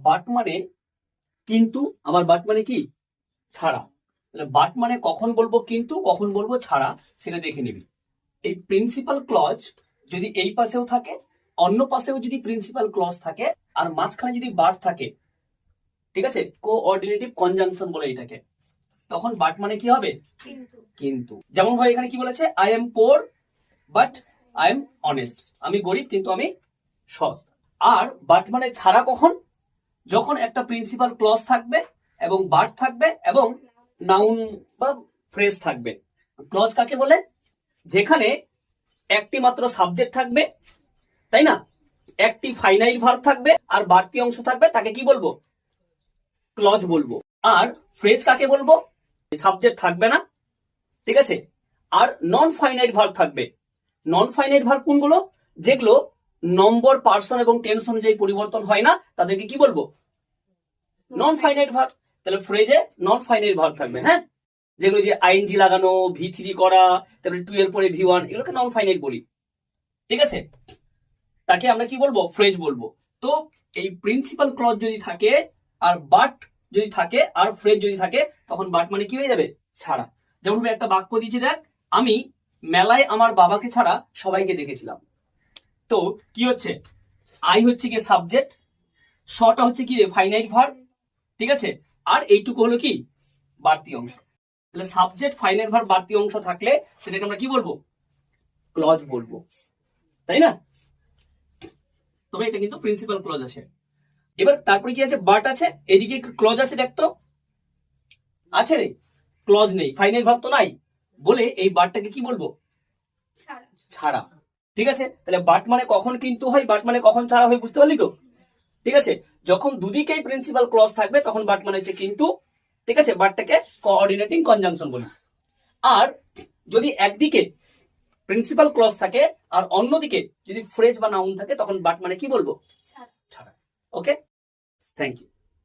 But মানে কিন্তু, আবার বাট মানে কি ছাড়া। তাহলে বাট মানে কখন বলবো কিন্তু, কখন বলবো ছাড়া, সেটা দেখে নিবি। এই প্রিন্সিপাল ক্লজ যদি এই পাশেও থাকে, অন্য পাশেও যদি প্রিন্সিপাল ক্লজ থাকে, আর মাঝখানে যদি বাট থাকে, ঠিক আছে, কোঅর্ডিনেটিভ কনজাংশন বলে এটাকে, তখন বাট মানে কি হবে? কিন্তু। যেমন ভাই এখানে কি বলেছে, I am poor but I am honest, আমি গরিব কিন্তু আমি সৎ। আর বাট মানে ছাড়া কখন? যখন একটা প্রিন্সিপাল ক্লজ থাকবে এবং বাট থাকবে এবং নাউন বা ফ্রেজ থাকবে। ক্লজ কাকে বলে? যেখানে একটি মাত্র সাবজেক্ট থাকবে, তাই না, একটি ফাইনাইট ভার্ব থাকবে আর বাড়তি অংশ থাকবে, তাকে কি বলবো? ক্লজ বলবো। আর ফ্রেজ কাকে বলবো? সাবজেক্ট থাকবে না, ঠিক আছে, আর নন ফাইনাইট ভার্ব থাকবে। নন ফাইনাইট ভার্ব কোনগুলো? যেগুলো নম্বর, পার্সন এবং টেন্স অনুযায়ী পরিবর্তন হয় না, তাদেরকে কি বলবো? Non finite verb. তাহলে ফ্রেজে নন ফাইনাইট ভার্ব থাকবে, হ্যাঁ, যেগুলো যে আইএনজি লাগানো, V3 করা, তারপরে 2 এর পরে V1, এগুলোকে নন ফাইনাইট বলি, ঠিক আছে, তাকে আমরা কি বলবো? ফ্রেজ বলবো। তো এই প্রিন্সিপাল ক্লজ যদি থাকে আর বাট যদি থাকে আর ফ্রেজ যদি থাকে, তখন বাট মানে কি হয়ে যাবে? ছাড়া। যেমন একটা বাক্য দিয়েছি, দেখ, আমি মেলায় আমার বাবাকে ছাড়া সবাইকে দেখেছিলাম। তো কি হচ্ছে, আই হচ্ছে কি সাবজেক্ট, শটা হচ্ছে কি ফাইনাইট ভার্ব, ঠিক আছে, আর এইটুকু হলো কি বাড়তি অংশ। তাহলে সাবজেক্ট, ফাইনাইট ভার্ব, বাড়তি অংশ থাকলে সেটাকে আমরা কি বলবো? ক্লজ বলবো, তাই না? তবে এটা কিন্তু প্রিন্সিপাল ক্লজ আছে। এবার তারপরে কি আছে? বাট আছে, এদিকে ক্লজ আছে, দেখতো আছে রে, ক্লজ নেই, ফাইনাইট ভার্ব তো নাই, বলে এই বাটটাকে কি বলবো? ছাড়া। ঠিক আছে, তাহলে বাট মানে কখন কিন্তু হয়, বাট মানে কখন ছাড়া হয়, বুঝতে পারলি তো? ঠিক আছে, যখন দুদিকেই প্রিন্সিপাল ক্লজ থাকবে তখন বাট মানে হচ্ছে কিন্তু, ঠিক আছে, বাটটাকে কোঅর্ডিনেটিং কনজাংশন বলি। আর যদি একদিকে প্রিন্সিপাল ক্লজ থাকে আর অন্যদিকে যদি ফ্রেজ বা নাউন থাকে, তখন বাট মানে কি বলবো? ছাড়া। ওকে, থ্যাংক ইউ।